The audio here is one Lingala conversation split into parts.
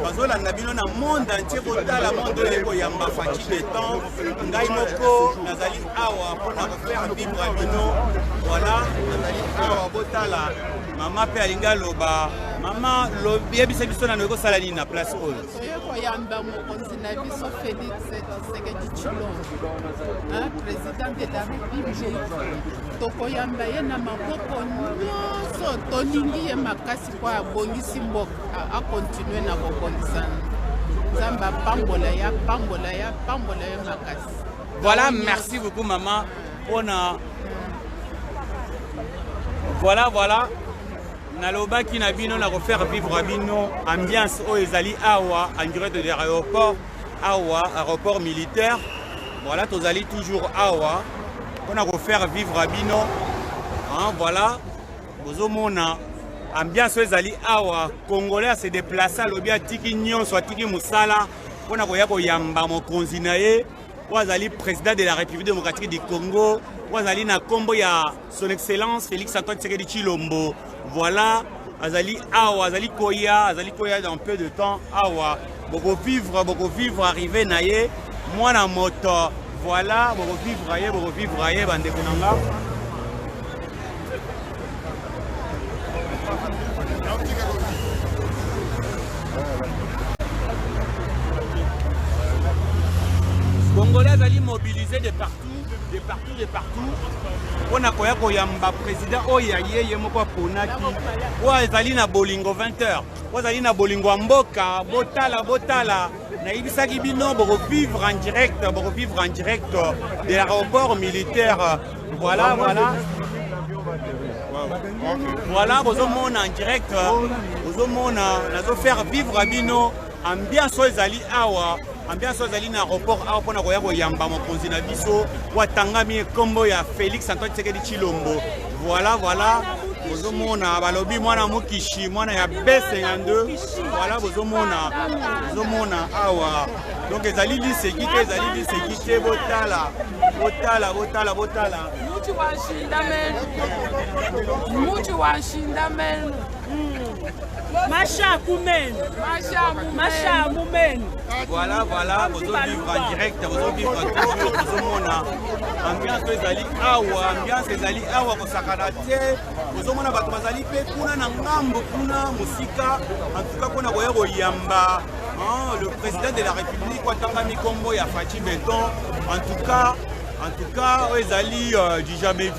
bazolanda bino na monde entier botala monde oyo ekoyamba Faci Beton ngai moko nazali awa mpona kofaire vivre bino voilà nazali awa botala mama mpe alingi aloba mama yebisa biso nano ekosala nini na place oyo toyekoyamba mokonzi na biso Félix Tshisekedi Tshilombo président de la République tokoyamba ye na maboko nyonso tolingi ye makasi po abongisi mboka akontinue na kobongisana nzambe apambola ye makasi. Voilà, merci beaucoup maman mpona voilà nalobaki na bino na kofaire vivre bino ambiance oyo ezali awa en direct de l'aéroport awa aéroport militaire. Voilà, tozali toujours awa mpona kofaire vivre bino voilà bozomona ambiance oyo ezali awa congolais ase déplace alobi atiki nyonso atiki mosala mpona koya koyamba mokonzi na ye oyo azali président de la République démocratique du Congo oyo azali na nkombo ya son excellence Félix Antoine Tshisekedi Tshilombo. Voilà, azali awa azali koya dans peu de temps awa boko vivre arrivé na ye mwana moto. Voilà, boko vivre ye bandeko nanga. Congolais azali mobilisé de partout. On a koya koyamba président oya ye moko aponaki oyo ezali na bolingo 20h oyo ezali na bolingo ya mboka botala nayebisaki bino bokovivre en direct de l'aéroport militaire. Voilà bozomona en direct bozomona nazofaire vivre bino ambiance oyo ezali awa ambiance ezali na aéroport awa mpona koya koyamba mokonzi na biso watangami nkombo ya Félix Antoine Tshisekedi Tshilombo. Voilà bozomona balobi mwana mokishi mwana ya B52. Voilà bozomona awa donc ezali liseki te botala muti washinda menu Masha Mumenu. Voilà, vous vivre en direct, vous vivre toujours, vous ambiance ezali awa kosakana te, vous bato bazali pe kuna na ngambo kuna musika, en tout cas kuna koya koyamba le président de la République watanga mikombo ya Faci Beton, en tout cas ezali du jamais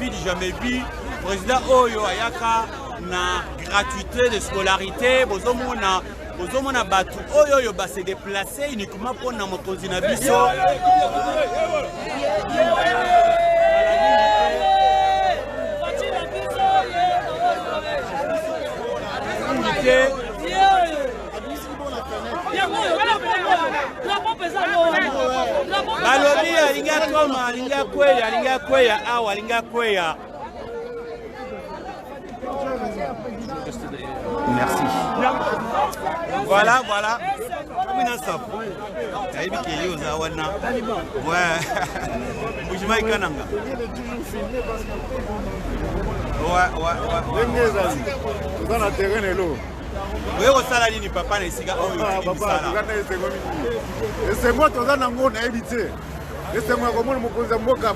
vu, président oyo ayaka na gratuité de scolarité bozomona batu oyo se déplacer uniquement pour na mokonzi na biso. Balobi alinga kweya awa alinga kweya. Merci. Voilà.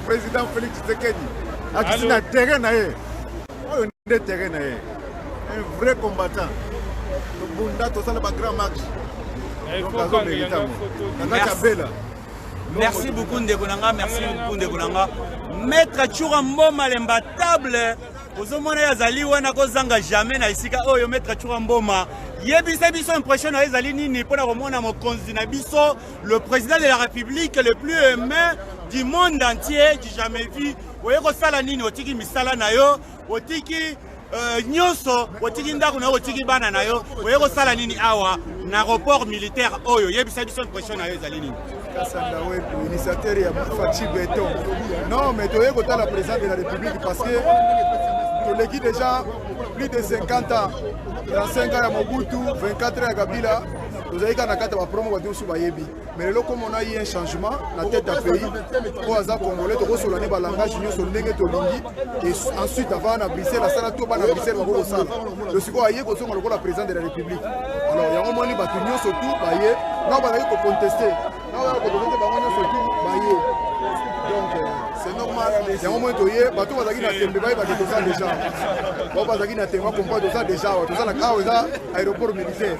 Président Félix Tshisekedi akisina terrain na ye oyo nde terrain na ye un vrai combattant bunda to sala ba grand match merci beaucoup Ndekonanga, maître Tshura Malemba table ozomona yazali wana kozanga jamais na isika oyo maître Tshura Mboma yebisa biso impression na ezali nini pona komona mokonzi na biso le président de la République le plus aimé du monde entier du jamais vu oye kosala nini otiki misala na yo otiki nyonso otiki ndako na yo otiki bana na yo oye kosala nini awa na aéroport militaire oyo yebisa biso impression na yo ezali nini Kasanda Web, initiateur ya Faci Beton. Non, mais tu es la président de la République parce que tu l'as déjà plus de 50 ans. 35 ans à Mobutu, 24 ans à Kabila. Nous avons un promo mais là, comme on a eu un changement, la tête à pays, pour les Congolais, nous avons un langage et ensuite, avant à Bruxelles, la salle à Bruxelles, le second aïe, qu'on soit la présidente de la République. Alors, il y a un moment où nous surtout, nous avons contester. Nous avons contester, donc, c'est normal. Il y a un moment où il y a déjà aéroport militaire.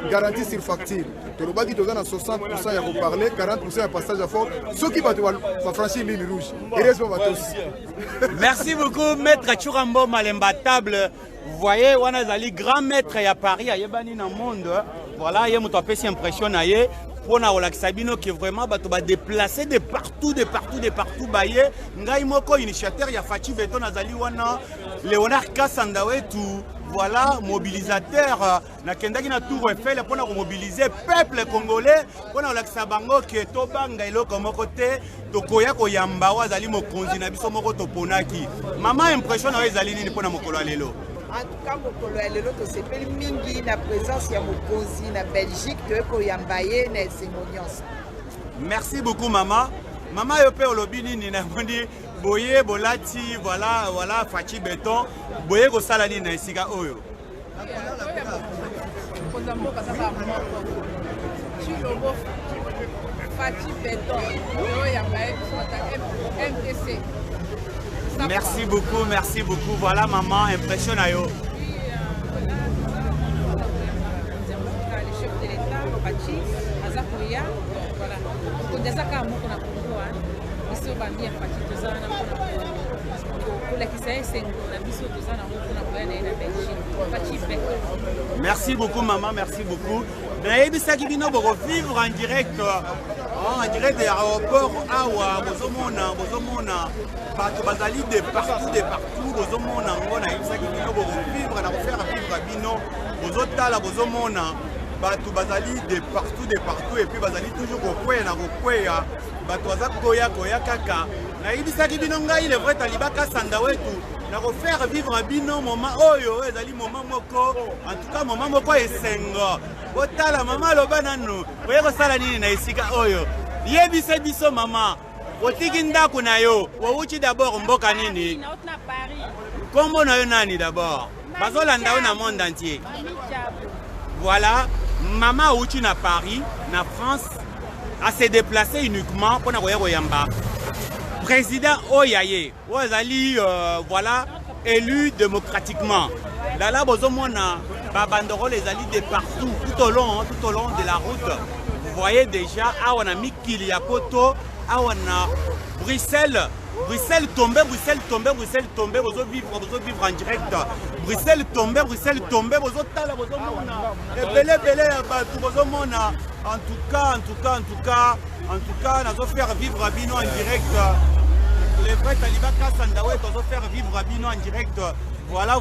Garantie sur facture. Tu as 60% à parler, 40% à passage à fond. Ceux qui vont franchir l'île rouge. Merci beaucoup, maître Churambo Malembatable. Vous voyez, on a les grands maîtres à Paris, à Yébani dans le monde. Voilà, il y a une impression pour na Olax Sabino qui est vraiment déplacé de partout. Baye, ngai moko initiateur ya Fachi Beton Azali wana Léonard Kassandawe tout. Voilà, mobilisateur, na kendaki na Tour Eiffel pour mobiliser peuple congolais pour na Olax Sabango qui est au banga eloko moko te tokoya koyamba wazali mokonzi na biso moko toponaki. Mama impression na ezali nini pona mokolo lelo? En tout cas, mokolo ya lelo tosepeli mingi na présence ya mokonzi na Belgique toyeko yambaye na esengo. Merci beaucoup maman. Maman yo pe olobini ni na bondi boye bolati voilà Fachi Beton boye ko sala ni na esika oyo. Fachi Beton yo yambaye MTC. Merci beaucoup. Voilà maman, impressionne à yo. Le chef de l'État, Fachi, Azakoya, voilà. On a ça comme on a compris. Ici on va bien Fachi tout ça pour la qui c'est la mission tout ça on a voyé dans Belgique. Fachi Beton. Merci beaucoup maman, merci beaucoup. Mais ça qui vient vivre en direct de l'aéroport Awa, bozomona bato bazali de partout, bozomona ngona ça qui vient vivre na faire vivre bino, bozotala bozomona bato bazali de partout et puis bazali toujours kokwea bato baza koya kaka. Na ibisaki bino ngai le vrai taliba Kasanda wetu na faire vivre bino moment oyo ezali moment moko en tout cas moment moko esengo botala mama loba nanu oye kosala nini na esika oyo yebise biso mama otiki ndako na yo wauchi d'abord mboka nini kombo na yo nani d'abord bazolanda yo na monde entier voilà mama ouchi na Paris na France a se déplacer uniquement pour na koya koyamba président Oyaye, Ouazali, voilà, élu démocratiquement. Là, là, bozomona, babandoro les alliés de partout, tout au long de la route. Vous voyez déjà, ah, on a mis Kiliakoto, ah, on a Bruxelles tombé, vous vivre en direct. Bruxelles tombé, vous tala, belé, bozomona. En tout cas, nous allons faire vivre Rabino en direct. Les vrais talibans Kassandawe, nous allons faire vivre Rabino en direct. Voilà.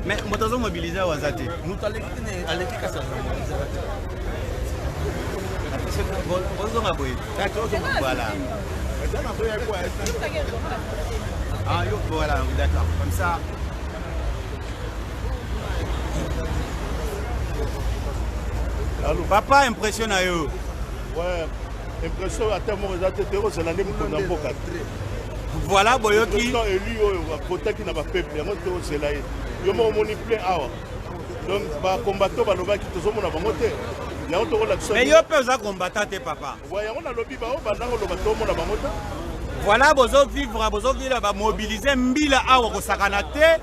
Mais nous avons mobilisé à Wazate. Nous avons voilà. Ah, voilà, d'accord. Comme ça. Alors, papa, impressionne à eux. Ouais, impression à terme, c'est l'année où on a beaucoup. Voilà, Boyoki. Qui n'a pas peuple, c'est là. Il y a un plein awa. Donc, les combattants, qui sont en monté. Mais il y a pas de combattant, papa. Voilà, vous vivre, mobiliser Mbila awa ko sakanate.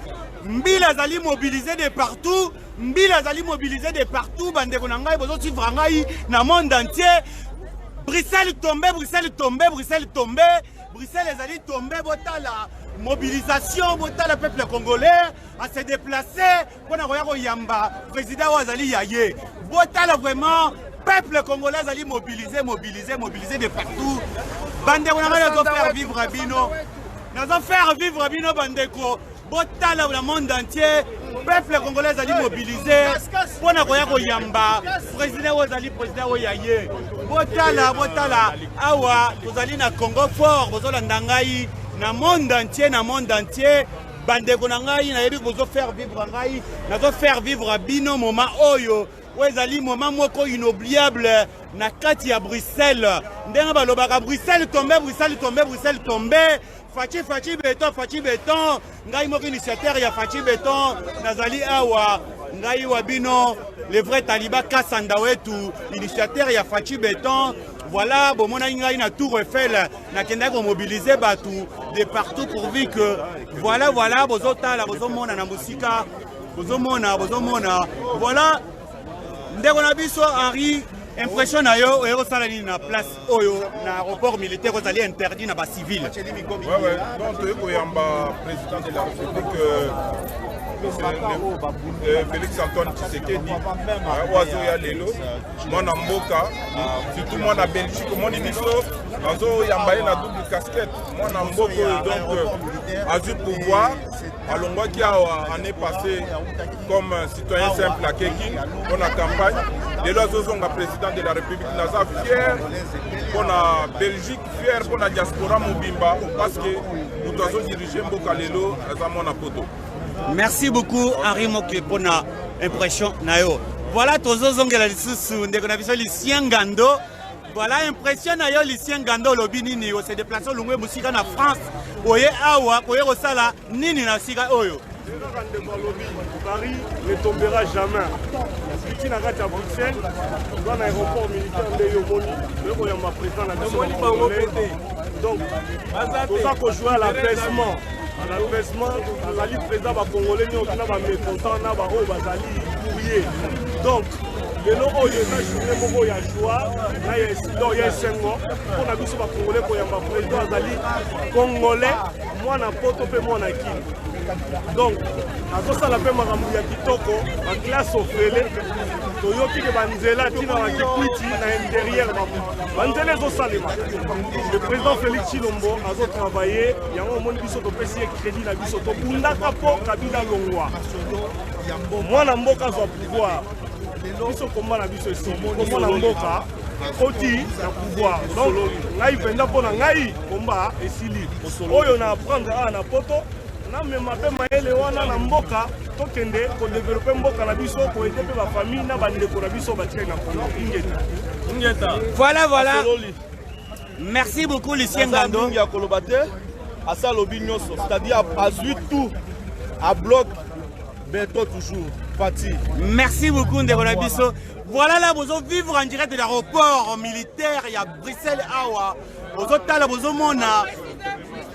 Mbila zali mobilisé de partout. Mbila zali mobilisé de partout. Bande konangai bozo suivre ngai na monde entier. Bruxelles tombé, Bruxelles tombé, Bruxelles tombé. Bruxelles ezali tombé botala mobilisation botala peuple congolais à se déplacer pour na koyako yamba président Ouazali Yaye. Botala vraiment peuple congolais ezali mobilisé de partout. Bande konangai nazo faire vivre à bino. Nazo faire vivre à bino bandeko. Botala le monde entier. Peuple congolais ezali mobilisé pour na koyako yamba président Ouazali président Yaye. Botala awa tozali na Congo fort bozolanda ngai na monde entier bandeko na ngai nayebi bozo faire vivre ngai nazo faire vivre bino moment oyo ezali moment moko inoubliable na kati ya Bruxelles ndenge balobaka Bruxelles tombé Fachi Béton ngai moko initiateur ya Fachi Béton nazali awa ngai wabino le vrai Taliba Kassanda wetu initiateur ya Fachi Béton. Voilà, bon mon ngai na Tour Eiffel na kenda ko mobiliser batu de partout pourvu que voilà bozotala bozomona na musika bozomona voilà ndeko na biso Henri impression na yo oyo sala ni na place oyo na aéroport militaire ozali interdit na ba civil. Ouais donc toyeko yamba président de la République Félix Antoine Tshisekedi oazo ya lelo mwana mboka surtout mwana Belgique moni biso azo yamba ye na double casquette mwana mboka donc azui pouvoir alongwaki awa année passée comme citoyen simple à Keki pour la campagne lelo azozonga président de la République naza fier pour la Belgique fier pour la diaspora mobimba parce que nous avons dirigé mboka lelo aza mwana poto. Merci beaucoup Henri Mokle pour la impression nayo. Voilà tozozongela lisusu ndeko na biso Lucien Ngando. Voilà impression nayo Lucien Ngando lobi nini o se déplacer longwe musika na France. Oye awa koye kosala nini na sika oyo. Paris ne tombera jamais. Ici na kati ya Bruxelles, dans l'aéroport militaire de Yomoni, le ma président la donc tout ça qu'on joue à l'apaisement. À l'apaisement, Bazali président va congolais nous on va mécontent na ba o Bazali couillé. Donc le nom oyo na journée moko ya joie na ya sido ya sengo pour na biso ba congolais ko yamba président Bazali congolais moi na poto pe moi na kini. Donc azosala pe makambo ya kitoko ba classe ofrele toyoki ke banzela tina wa kikwiti na intérieur banzela ezosalema. Le président Félix Tshilombo azo travailler yango moni biso topesi crédit na biso tobundaka po Kabila longwa mwana mboka azwa pouvoir biso komba na biso esi komona mboka oti na pouvoir donc ngai penda mpona ngai komba esili oyo na apprendre a na poto na mema pe mayele wana na mboka tokende kodévelopper mboka na biso koede pe bafamille na bandeko na biso batikali na Congo ingeta. Voilà merci beaucoup Lucien Ngando ya kolobate asa lobi nyonso c'est-à-dire azui tout à bloc beto toujours parti. Merci beaucoup ndeko na biso. Voilà là bozo vivre en direct de l'aéroport militaire ya Bruxelles awa bozo tala bozo mona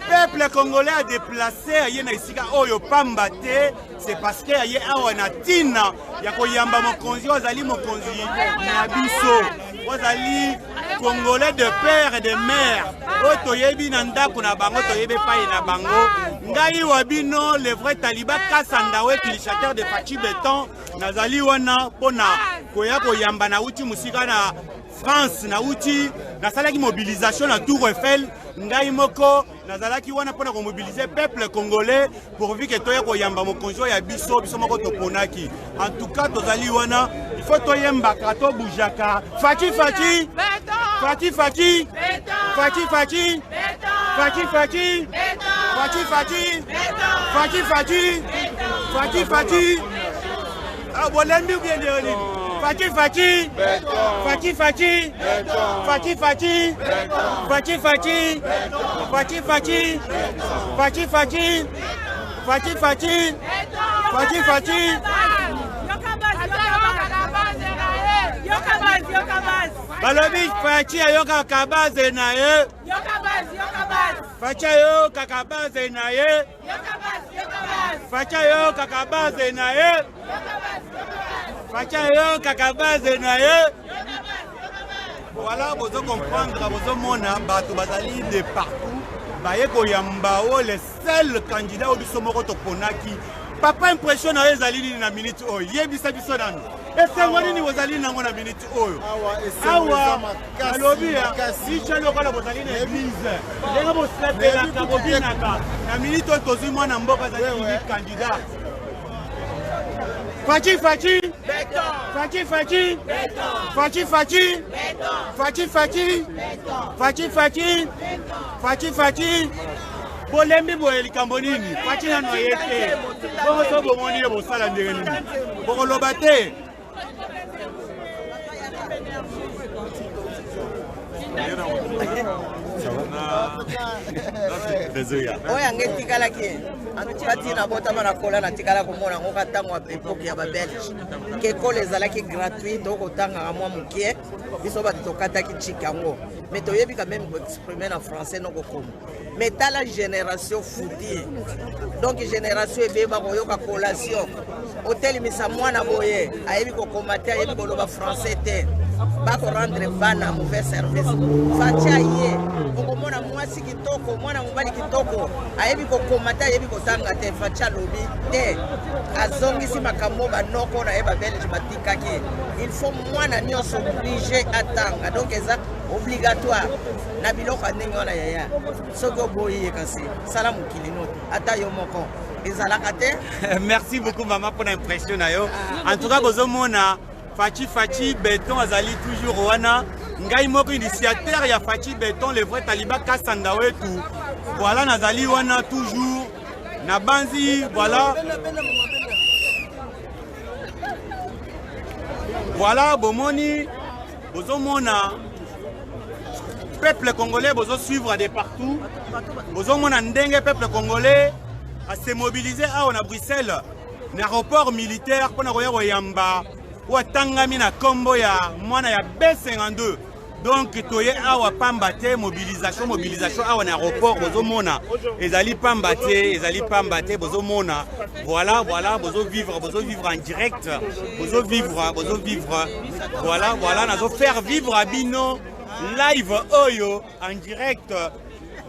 peuple congolais a déplacé aye na isika oyo pamba te c'est parce que aye awa na tina ya koyamba mokonzi ozali mokonzi na biso ozali congolais de père et de mère oyo toyebi na ndako na bango toyebi epai na bango ngai wabino le vrai Taliba Kassanda wetu initiateur de Fachi Béton nazali wana mpona koya koyamba na uti musika na France na uti nasalaki mobilisation na Tour Eiffel ngai moko nazalaki wana mpona komobiliser peuple congolais pourvu que toya koyamba mokonzi ya biso moko toponaki. En tout cas tozali wana il faut toyembaka tobujaka Fachi Fachi Fachi Fachi Fachi Fachi Fachi Fachi Fachi Fachi Fachi Fachi Fachi Fachi abolembi bien déoni Fachi Fachi Fachi Fachi Fachi Fachi Fachi Fachi Fachi Fachi Fachi Fachi Fachi Fachi Fachi Fachi balobi Fachi ayoka kabaze na ye Fachi ayoka kabaze na ye Facha yo kakabaze na ye. Facha yo kakabaze na ye. Voilà, vous comprendre, vous mona bato bazali de partout. Baye koyamba o le seul candidat au bisomoko toponaki. Papa impression na ezali na minute oyo. Yebisa biso nanu. Esengwani ni bozali nango na minute oyo. Awa alobi ya kasi lokola bozali na église. Ndenge bosepela ka bobinaka. Na minute oyo tozwi mwana mboka azali candidat. Fachi Fachi Beton. Fachi Fachi Beton. Fachi Fachi Beton. Fachi Fachi Beton. Fachi Fachi Beton. Fachi Fachi Bolembi boye likambo nini? Fachi na noyete. Bongo to bomoni bosala ndenge nini? Bongo loba te. oya nge tikalaki kati na botama na kola na tikala komona ngo katango epoke ya babelge ke kola ezalaki gratuit tokotangaka mwa mokie biso bato tokataki chika yango mais toyebi quand même koexprime na français nokokoma mais tala génération futie donc génération ebeba koyoka collation otelimisa mwana boye ayebi kokoma te ayebi koloba français te bako rendre bana mauvais service facha ye okomona mwasi kitoko mwana mobali kitoko ayebi kokomata ayebi kotanga te facha lobi te azongisi makambo banoko na ye babelge batikaki il faut mwana nyonso oblige atanga donc eza obligatoire na biloko ndenge wana yaya soki oboyi kasi sala mokili no ata yo moko ezalaka te. Merci beaucoup maman pour l'impression na yo. En tout cas bozomona Fachi Fachi Beton azali toujours wana ngai moko initiateur ya Fachi Beton le vrai taliba kasanda wetu voilà nazali wana toujours na banzi voilà bomoni bozomona peuple congolais bozo suivre de partout bozomona ndenge peuple congolais a se mobiliser à na Bruxelles na aéroport militaire pona koya koyamba watangami na kombo ya mwana ya B52 donc toye awa pambate mobilisation awa na aéroport bozomona ezali pambate bozomona voilà bozo vivre en direct bozo vivre voilà nazo faire vivre à bino live oyo en direct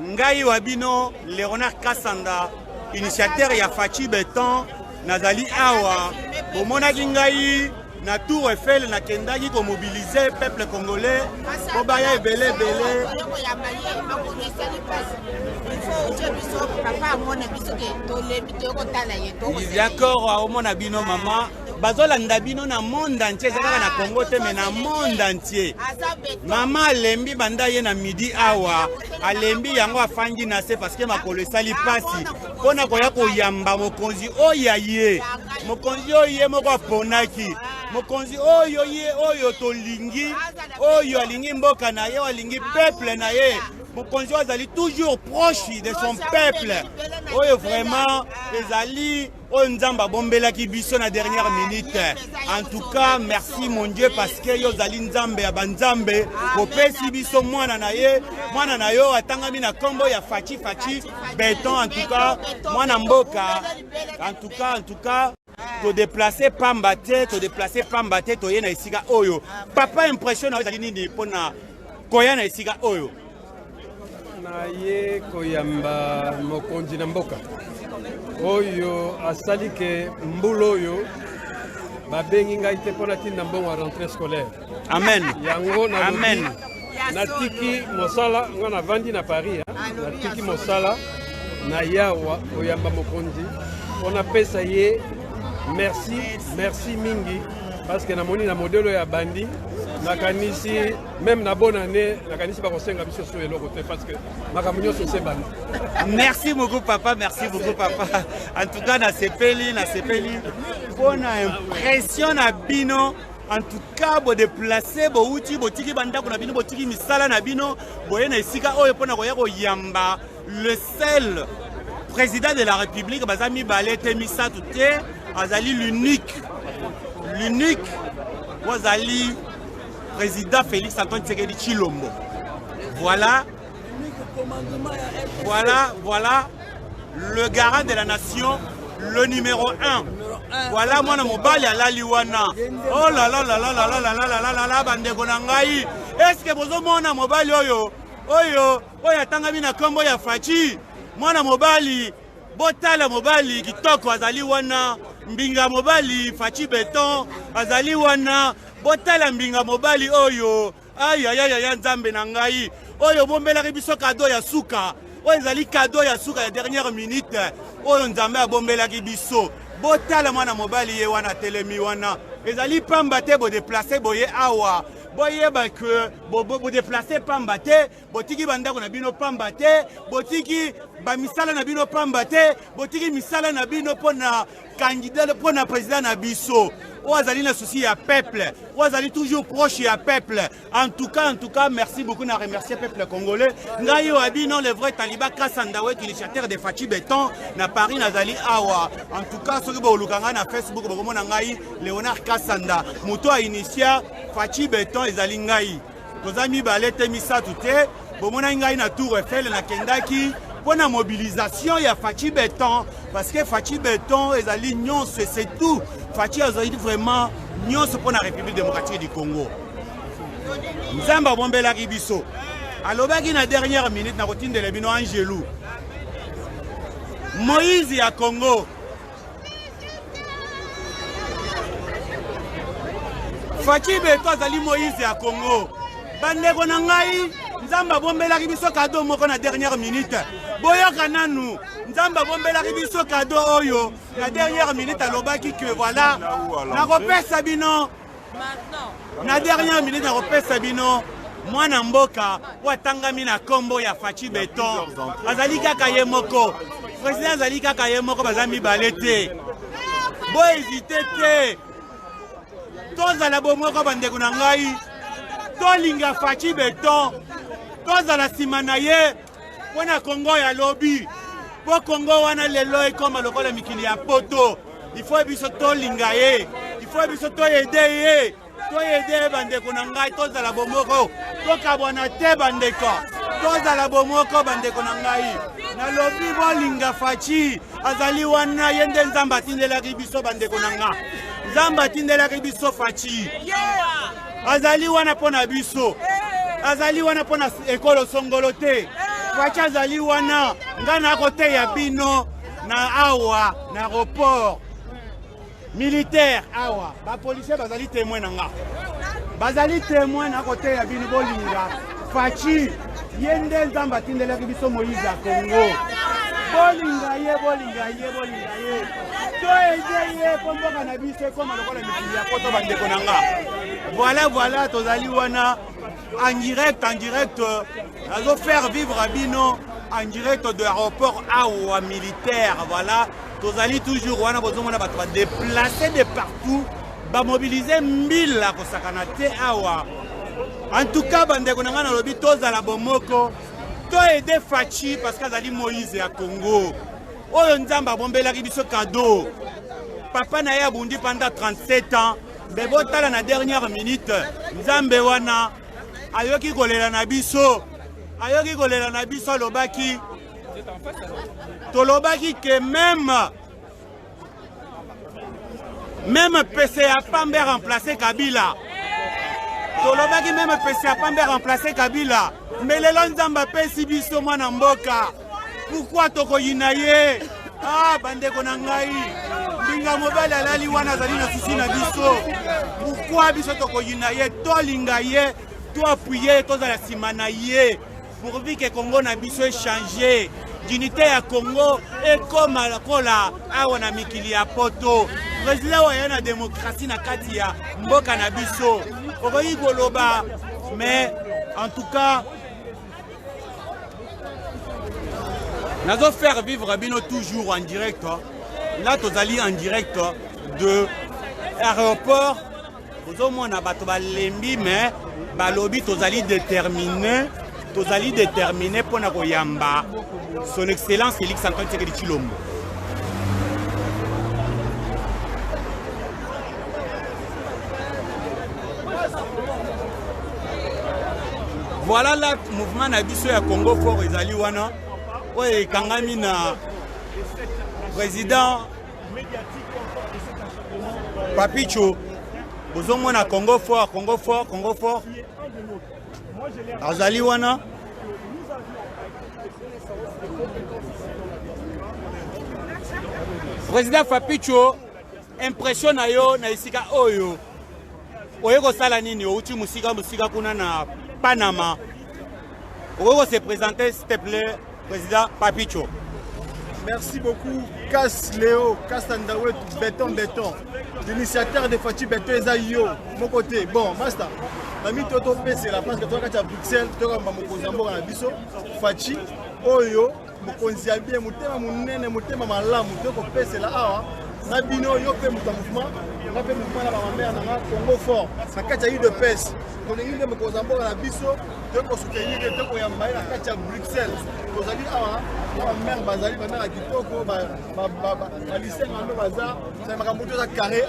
ngai wa bino Léonard Kasanda initiateur ya Fachi Beton nazali awa bomonaki ngai na Tour Eiffel na kendaki ko mobiliser peuple congolais po baya ebele. D'accord omona bino mama bazolanda bino na monde entier ezalaka na Congo te mais na monde entier. Mama alembi banda ye na midi awa alembi yango afangi na se parce que makolo esali pasi mpona koya koyamba mokonzi oyo ye mokonzi oyo ye moko aponaki mokonzi oyo ye oyo tolingi oyo alingi mboka na ye alingi peuple na ye mokonzi azali toujours proche de son peuple oyo vraiment ezali oyo nzamba bombelaki biso na dernière minute. En tout cas merci mon Dieu parce que yo zali nzambe ya banzambe kopesi biso mwana na yo atangami na kombo ya Fachi Beton. En tout cas mwana mboka en tout cas to déplacer pambate to ye na esika oyo papa impression na ezali nini pona koya na esika oyo na ye koyamba mokonzi na mboka oyo asali ke mbula oyo babengi ngai te mpona ntinda mbongo ya rentrée scolaire. Amen. Yango amen. Natiki mosala nga navandi na Paris natiki mosala na yawa koyamba mokonzi mpona pesa ye merci mingi parce que namoni na modelo ya bandi nakanisi même na bonne année nakanisi bakosenga biso so eloko te parce que makambo nyonso se bandi. Merci beaucoup papa. En tout cas na sepeli mpona impression na bino. En tout cas bo déplacer bo uti botiki bandako na bino botiki misala na bino boye na esika oyo mpona koya koyamba le seul président de la République bazami balete misatu te azali l'unique wazali président Félix Antoine Tshisekedi Tshilombo. Voilà le garant de la nation, le numéro 1. Voilà moi mobali alali wana. Oh là là là là là là là là là là là bandeko na ngai. Est-ce que bozo mona mobali oyo atanga bina kombo ya Fachi. Mwana mobali botala mobali kitoko azali wana. Mbinga mobali Fachi Beton azali wana. Botala mbinga mobali oyo. Aïe aïe aïe nzambe na ngai. Oyo bombela biso cadeau ya suka. Oyo ezali cadeau ya suka ya dernière minute. Oyo nzambe abombela biso. Botala mwana mobali ye wana telemi wana. Ezali pamba te bo déplacer boye awa. Boye ba que bo déplacer pamba te, botiki bandako na bino pamba te, botiki ba misala na bino pamba te, botiki misala na bino pona candidat pona président na biso. Ouazali na souci à peuple, Ouazali toujours proche à peuple. En tout cas, merci beaucoup na remercier peuple congolais. Ngayo abino le vrai Taliba Kassandawe qui est initiateur de Fachi Beton na Paris nazali awa. En tout cas, ceux qui bo lukanga na Facebook bo komona ngai Léonard Kassanda. Muto a initié Fachi Beton ezali ngai. Tozami balete misatu te, bo mona ngai na Tour Eiffel na kendaki. Pour la mobilisation, il y a Fachi Beton. Parce que Fachi Beton, ezali nyonso, c'est tout. Fachi azali vraiment nyonso pour la République démocratique du Congo. Nzamba bombela ribiso. Alobaki na dernière minute na routine de lebino Angelou. Moïse ya Congo. Fachi Beton azali Moïse ya Congo. Bandeko na ngai, Nzamba bombela ribiso cadeau moko na dernière minute. Boyoka nanu, Nzamba bombela ribiso cadeau oyo. La dernière minute alobaki que voilà. Na repesa bino. Na dernière minute na repesa bino. Mwana mboka watangami na kombo ya Fachi Beton. Azali kaka ye moko. Président azali kaka ye moko bazami balete. Bo hésiter te. Tozala bomoko bandeko na ngai. Tolinga Fachi Beton. Tozala simana ye. Pona Congo ya lobby. Po Congo wana lelo ekoma lokola mikili ya poto. Il faut biso tolinga ye. Il faut biso to aider ye. To aider bandeko na ngai tozala bomoko. To kabona te bandeko. Tozala bomoko bandeko na ngai. Na lobby bolinga Fachi. Azali wana yende Nzamba tindela biso bandeko na nga. Nzamba tindela biso Fachi. Azali wana pona biso. Azali wana pona ekolo songolo te. Fachi azali wana ngana kote ya bino na awa na aéroport militaire awa ba policier bazali témoin nanga. Bazali témoin na kote ya bino bolinga Fachi yende Nzamba tindela biso Moïse ya Congo. Bolinga ye. To eye pomboka na biso koma lokola mikili ya poto bandeko nanga. Voilà tozali wana en direct, à faire vivre à Bino en direct de l'aéroport Awa militaire. Voilà, tous allez toujours, on a besoin de déplacer de partout, de mobiliser 1000 la Kosakanate Awa. En tout cas, bandeko nanga na lobi tous à la bomoko, to aider Fachi parce qu'azali Moïse à Congo. Oyo Nzamba bombela biso cadeau. Papa na ya bundi pendant 37 ans, mais botala na dernière minute, Nzambe wana ayoki kolela na biso lobaki tolobaki que même PCA Pambe remplacer Kabila. Tolobaki même PCA Pambe remplacer Kabila. Mais lelo Nzamba pesi biso mwana mboka. Pourquoi tokoyina ye? Ah bandeko na ngai. Mbinga mobali alali wana zali na susi na biso. Pourquoi biso tokoyina ye? Tolinga ye. To appuyer tous à la simanaye pour vivre que Congo na biso changer d'unité à Congo et comme à la cola awana mikili ya poto président wa na démocratie na kati ya mboka na biso okoyi koloba mais en tout cas nazo faire vivre bino toujours en direct là tozali en direct de aéroport ozomona bato balembi mais balobi tozali déterminé pour na koyamba son excellence Félix Antoine Tshisekedi Tshilombo. Voilà le mouvement na biso ya Congo fort ezali wana oyo ekangami na président médiatique encore de cet acharnement. Papicho, bozomona Congo fort, Congo fort, Congo fort. Azali wana. Président Papicho, impression na yo na isika oyo. Oyeko sala nini outi musika kuna na Panama. Oyeko se présenter s'il te plaît, Président Papicho. Merci beaucoup, Cass Léo, Cass Andawet, Béton. L'initiateur de Fachi Béton est à yo, mon côté. Bon, Master, l'ami Toto P, c'est la place que tu as à Bruxelles, tu as à Bisso, Fachi, Oyo, Mokonzi Abie, Moutema Mounene, Moutema Malam, Mouteko P, c'est là, Nabino, Yope, Moutamouvement, Napé Mouvement, la mère, Congo fort, ça cache à eu de pèse. Quand on est de Mokonzambo à Bisso, tu as soutenir, tu as Yambaye, la cache à Bruxelles. Vous avez dit, la mère Bazali, la mère à Kitoko, la lycée Mando Bazar, c'est un moto à carré.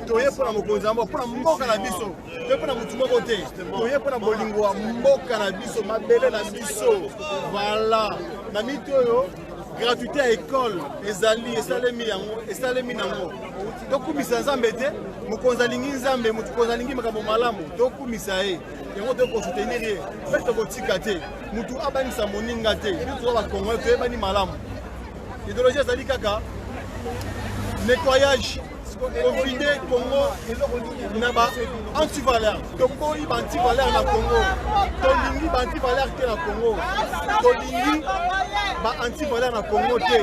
Tu es pour la Mokonzambo, pour la Mboka la Bisso, tu es pour la Moutouma côté, tu es pour la Bolingo, Mboka la Bisso, ma belle la Bisso. Voilà. Nami Toyo, gratuité à école, Ezali, Esalemi Nango. Donc, Misa Zambete, Mokonzalingi Zambe, Mokonzalingi Makabo Malamu, donc Misae. Et on doit soutenir. Faites votre ticate. Moutou Abani Samoningate. Nous sommes à Congo, Bani Malam. L'idéologie Zali Kaka. Nettoyage. Confiné Congo. Naba anti-valeur. Topo il anti-valeur na Congo. Tolingi anti-valeur te na Congo. Tolingi ba anti-valeur na Congo te.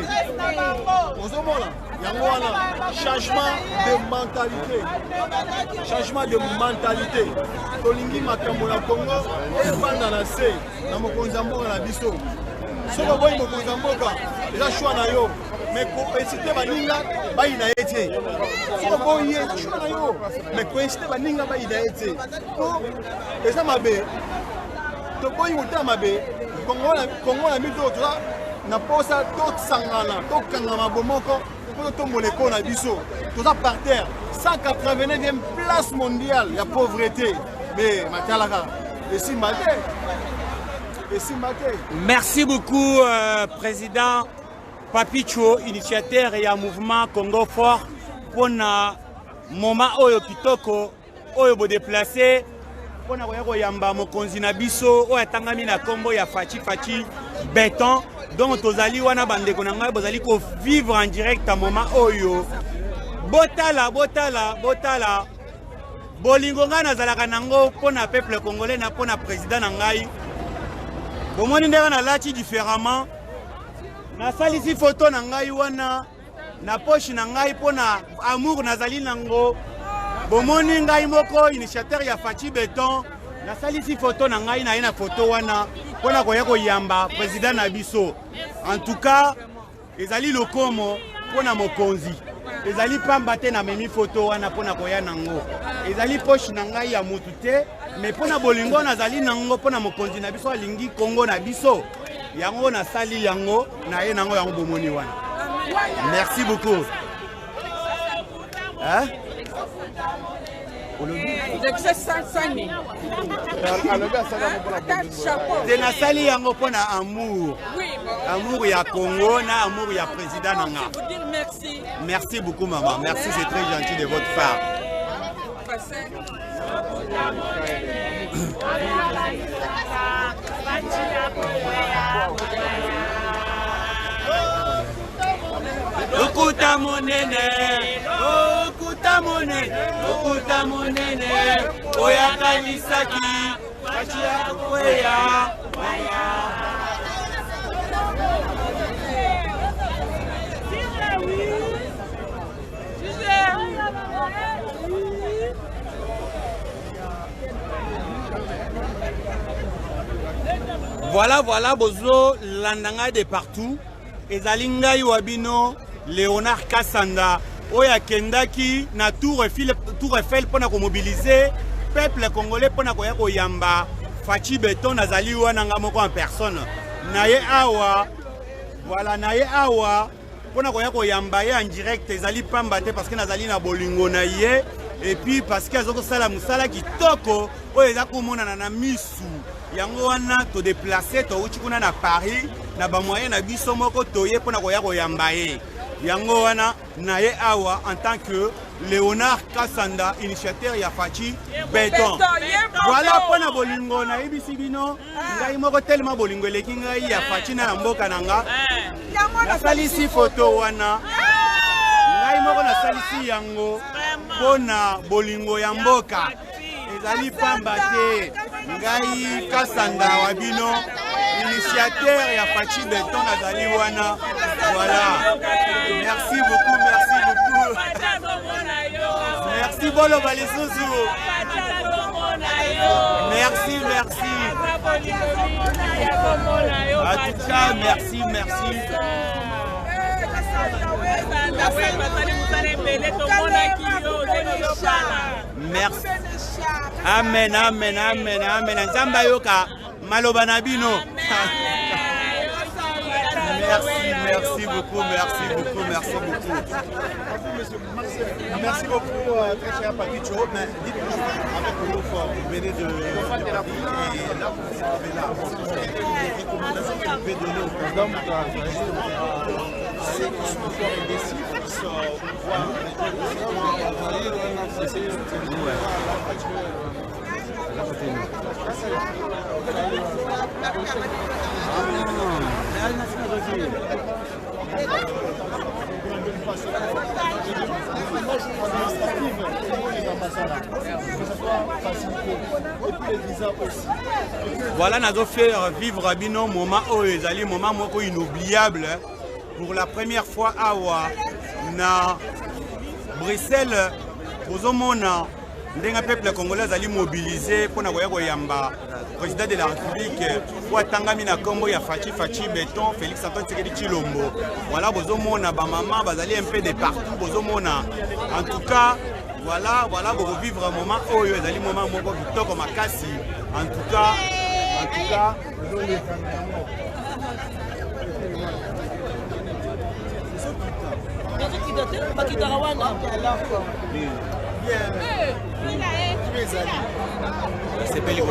Ozomona. Yango wana changement de mentalité. Changement de mentalité. Tolingi makambo na Congo et banda na se na mokonzambo na biso. Soko boy mokonzambo ka déjà choix na yo. Mais ko inciter baninga ba ina ete. Soko boy choix na yo. Mais ko inciter baninga ba ina ete. Ko eza mabe. To boy muta mabe. Congo na mito tra na posa tot sangana, tot kangama bomoko. Pour na biso. Tout ça par terre. 189e place mondiale. Il y a pauvreté. Mais Matalaka. Et si maté. Merci beaucoup, Président Papicho, initiateur et un mouvement Congo fort pour un moment oyo kitoko oyo bo déplacé pour na koyako yamba mokonzi na biso oyo tangami na kombo ya Fachi Béton. Donc tozali wana bandeko na ngai bozali ko vivre en direct à moment oyo. Botala bolingo nga nazalaka nango pona peuple congolais na pona président na ngai. Bomoni ndeka na lati différemment. Na salisi photo na ngai wana na poche na ngai pona amour nazali nango. Bomoni ngai moko initiateur ya Fachi Béton. Na salisi photo na ngai na photo wana pona koya koyamba président na biso. En tout cas, ezali lokomo pona mokonzi. Ezali pamba te na memi photo wana pona koya nango. Ezali poche na ngai ya mutu te, mais pona bolingo nazali nango pona mokonzi na biso alingi Congo na biso. Yango na sali yango na ye nango yango bomoni wana. Merci beaucoup. Hein? Tena sali yango pona amour. Amour ya Congo na amour ya président nanga. Merci beaucoup maman. Merci, c'est très gentil de votre part. Okuta monene, oya kanisaki, Fachi oya. Voilà, bozo landanga de partout. Ezalinga Iwabino, Léonard Kassanda, Oya Kendaki, na Tour Eiffel pour mobiliser peuple congolais pour yamba. Fachi Béton, Nazali Wananga moko en personne. Naye Awa, voilà, Naye Awa, pour yamba en direct, Ezali Pambate parce que Nazali na bolingo naye. Et puis parce que Azoko Sala Musala qui toko, Oya Komona na misu. Yango wana to déplacer to uchi kuna na Paris na ba moyen na biso moko toye pona koya koyamba ye. yango wana na ye awa en tant que Léonard Kassanda, initiateur ya Fachi Béton. Voilà pona bolingo na ibisi bino ngai moko tellement bolingo eleki ngai ya Fachi na mboka nanga. Nasalisi photo wana ngai moko nasalisi yango pona bolingo ya mboka ezali pamba te ngai Kassanda wa bino initiateur ya Fachi Béton nazali wana. Voilà, merci beaucoup, merci beaucoup. Merci Bolo Balesouzou. Merci, merci. En tout cas, merci, merci. Merci. Amen, amen, amen, amen. Nzamba yoka maloba na bino. Merci, merci beaucoup, merci beaucoup, merci beaucoup. Merci beaucoup, très cher Papicho. Mais dites-nous, avec le fort, vous venez de la ville et là, vous êtes là. Quelles recommandations que vous pouvez donner au président c'est qu'on soit fort et décisif, qu'on soit voilà, nous avons fait vivre à Bino moment un moment inoubliable. Pour la première fois à Bruxelles, vous avez un peuple congolais ali mobilisé pour yamba président de la République pour Tangami na Kombo ya Fachi Béton Félix Antoine Tshisekedi Tshilombo. Voilà, vous avez ba maman bazali un peu de partout, vous en tout cas voilà vous vivre un moment où il y a un moment kitoko makasi. En tout cas c'est belle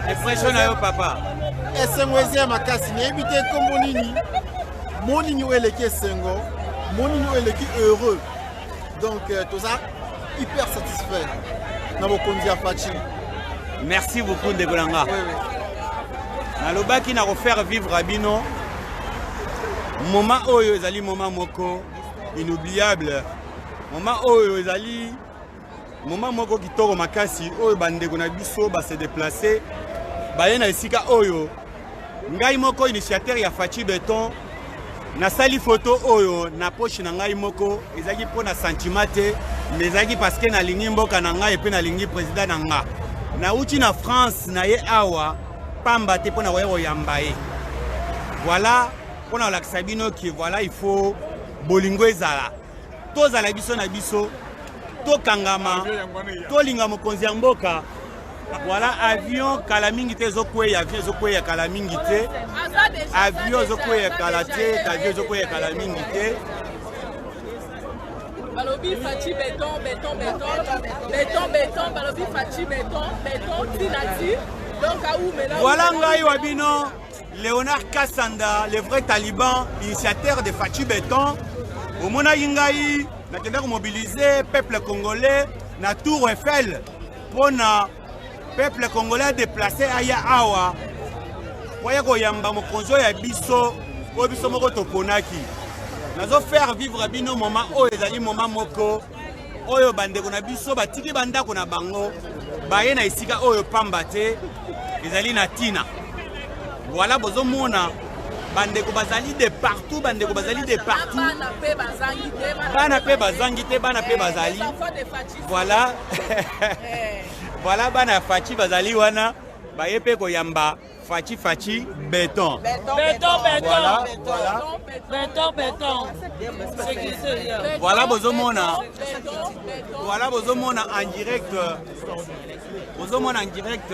expression na yo papa esengoezia makasi nayebite kombo nini monini oyo eleki esengo monini oyo eleki heureux donc toza hyper satisfait na bokonzi ya Fachi. Merci beaucoup Ndekolanga. Nalobaki na refaire vivre à bino moment oyo ezali moment moko inoubliable, moment oyo ezali moment moko kitoko makasi oyo bandeko na biso ba se déplacer baye na esika oyo ngai moko initiateur ya Fachi Béton na sali photo oyo na poche na ngai moko ezaki pona sentiment te mais ezaki parce que na lingi mboka na ngai pe na lingi président na nga na uti na France na ye awa pamba te pona wayo yamba ye. Voilà pona la Sabino qui voilà il faut bolingo ezala tozala biso na biso to kangama to linga mokonzi ya mboka. Voilà, avion kalamingi te zokweya avion zokweya kalamingi te avion zokweya kalate avion zokweya kalamingi te. Balobi Fachi Béton béton béton béton balobi Fachi Béton béton tinati donc à où mais là voilà ngai wabino Léonard Kassanda le vrai taliban initiateur de Fachi Béton omona yingai nakenda mobiliser peuple congolais na Tour Eiffel pona peuple congolais déplacé aya awa waya koyamba mokonzo ya biso o biso moko toponaki nazo faire vivre bino moment oyo ezali moment moko oyo bandeko na biso batiki bandako na bango baye na esika oyo pamba te ezali na tina. Voilà bozomona bandeko bazali de partout bandeko bazali de partout bana pe bazangi te bana pe bazali voilà voilà bana Fachi bazali wana baye pe koyamba Fachi Fachi béton. Voilà. Voilà bozomona. Voilà bozomona en direct. Bozomona en direct.